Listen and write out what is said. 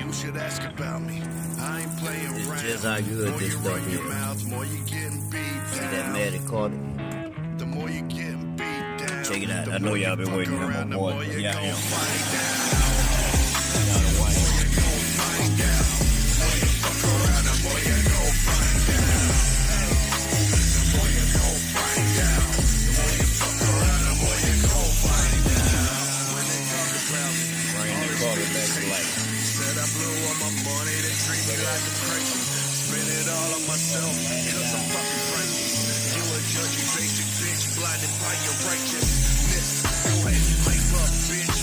people should ask about me. I ain't playing It's around. just how good More this you stuff run your is. mouth, more you getting beat See down. that Maddie Carter? The more you getting beat down. Check it out. The I know more y'all you been fuck waiting on my around, the boy. more you Yeah, I gon' am. find out. Y'all the white. More you gon' find out. The more you fuck around, the more you gon' find out. The more you gon' find out. The more you fuck around, the more you gon' find out. When they talk about me, Bring that Carter back to life. said I blew all my money, they treat me like a crazy. Spend it all on myself, cause I'm fucking crazy. You a judgy basic bitch, blinded by your righteousness. You ain't pipe up, bitch,